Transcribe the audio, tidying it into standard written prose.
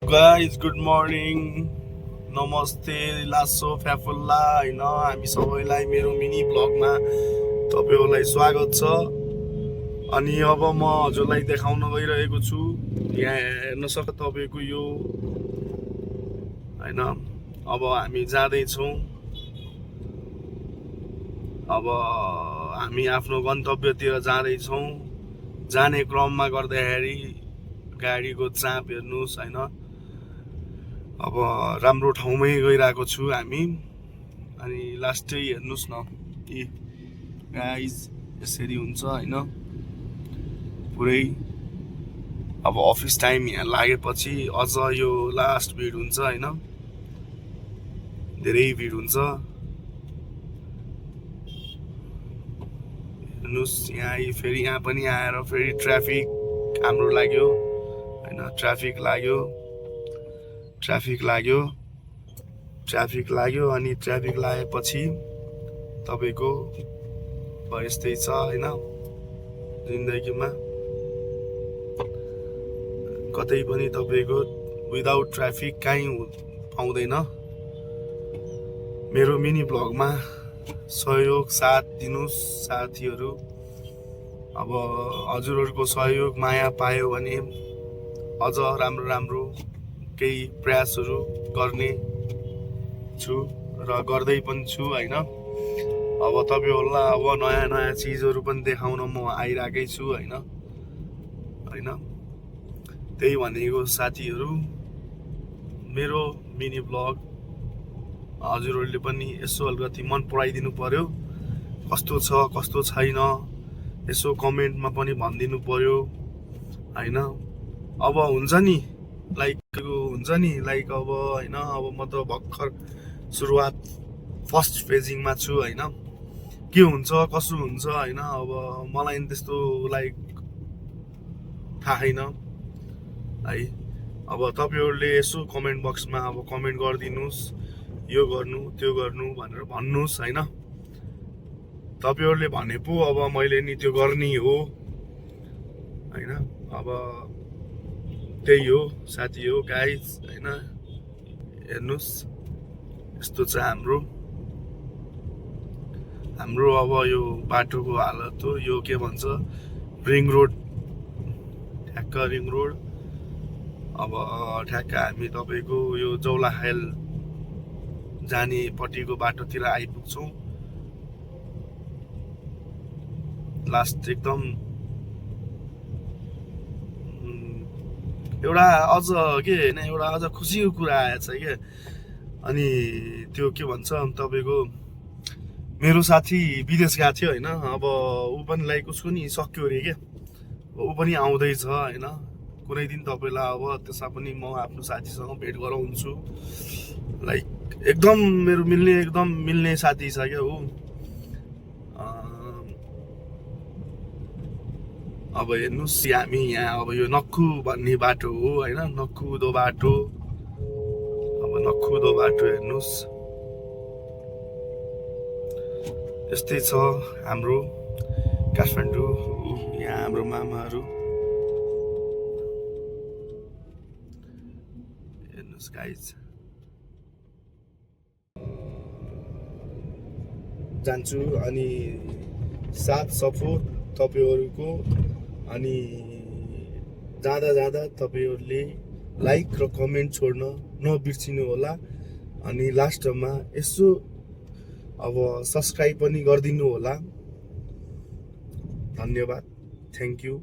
Guys good morning नमस्ते लासो फ्याफुल्ला होइन हामी सबैलाई मेरो मिनी ब्लगमा तपाईँहरूलाई स्वागत छ। अनि अब म हजुरलाई देखाउन गइरहेको छु। यहाँ हेर्न सक्छ तपाईँको यो होइन अब हामी जाँदैछौँ। अब हामी आफ्नो गन्तव्यतिर जाँदैछौँ। जाने क्रममा गर्दाखेरि गाडीको चाप हेर्नुहोस् होइन। अब राम्रो ठाउँमै गइरहेको छु हामी। अनि लास्टै हेर्नुहोस् न कि गाइज यसरी हुन्छ होइन पुरै। अब अफिस टाइम यहाँ लागेपछि अझ यो लास्ट भिड हुन्छ होइन, धेरै भिड हुन्छ। हेर्नुहोस् यहाँ फेरि यहाँ पनि आएर फेरि ट्राफिक हाम्रो लाग्यो होइन। ट्राफिक लाग्यो अनि ट्राफिक लागेपछि तपाईँको यस्तै छ होइन जिन्दगीमा। कतै पनि तपाईँको विदाउट ट्राफिक कहीँ पाउँदैन। मेरो मिनी ब्लगमा सहयोग साथ दिनुहोस् साथीहरू। अब हजुरहरूको सहयोग माया पायो भने अझ राम्रो केही प्रयासहरू गर्ने छु र गर्दै पनि छु होइन। अब तपाईँहरूलाई अब नयाँ चिजहरू पनि देखाउन म आइरहेकै छु होइन। त्यही भनेको साथीहरू, मेरो मिनी ब्लग हजुरहरूले पनि यसो अलिकति मन पराइदिनु पर्यो। कस्तो छ कस्तो छैन यसो कमेन्टमा पनि भनिदिनु पर्यो होइन। अब हुन्छ नि लाइक अब होइन। अब म त भर्खर सुरुवात फर्स्ट फेजिङमा छु होइन। के हुन्छ कसो हुन्छ होइन। अब मलाई त्यस्तो लाइक थाहा छैन है। अब तपाईँहरूले यसो कमेन्ट बक्समा अब कमेन्ट गरिदिनुहोस्, यो गर्नु त्यो गर्नु भनेर भन्नुहोस् होइन। तपाईँहरूले भने पो अब मैले नि त्यो गर्ने हो होइन। अब त्यही हो साथी हो गाइज होइन। हेर्नुहोस् यस्तो छ हाम्रो अब यो बाटोको हालत हो। यो के भन्छ रिङ रोड, ठ्याक्क रिङ रोड। अब ठ्याक्क हामी तपाईँको यो जौलाखेल जानेपट्टिको बाटोतिर आइपुग्छौँ। लास्ट एकदम एउटा अझ के होइन एउटा अझ खुसीको कुरा आएछ क्या। अनि त्यो के भन्छ तपाईँको मेरो साथी विदेश गएको थियो होइन। अब ऊ पनि लाइक उसको नि सक्यो अरे क्या। ऊ पनि आउँदैछ होइन। कुनै दिन तपाईँलाई अब त्यसमा पनि म आफ्नो साथीसँग भेट गराउँछु। लाइक एकदम मेरो मिल्ने साथी छ क्या ऊ। अब हेर्नुहोस् हामी यहाँ अब यो नक्खु भन्ने बाटो हो होइन। नक्खुदो बाटो हेर्नुहोस् यस्तै छ हाम्रो काठमाडौँ। यहाँ हाम्रो मामाहरू हेर्नुहोस् गाइज। जान्छु अनि साथ सपोर्ट तपाईँहरूको। अनि जाँदा तपाईँहरूले लाइक र कमेन्ट छोड्न नबिर्सिनु होला। अनि लास्टमा यसो अब सब्सक्राइब पनि गरिदिनु होला। धन्यवाद, थ्याङ्क यू।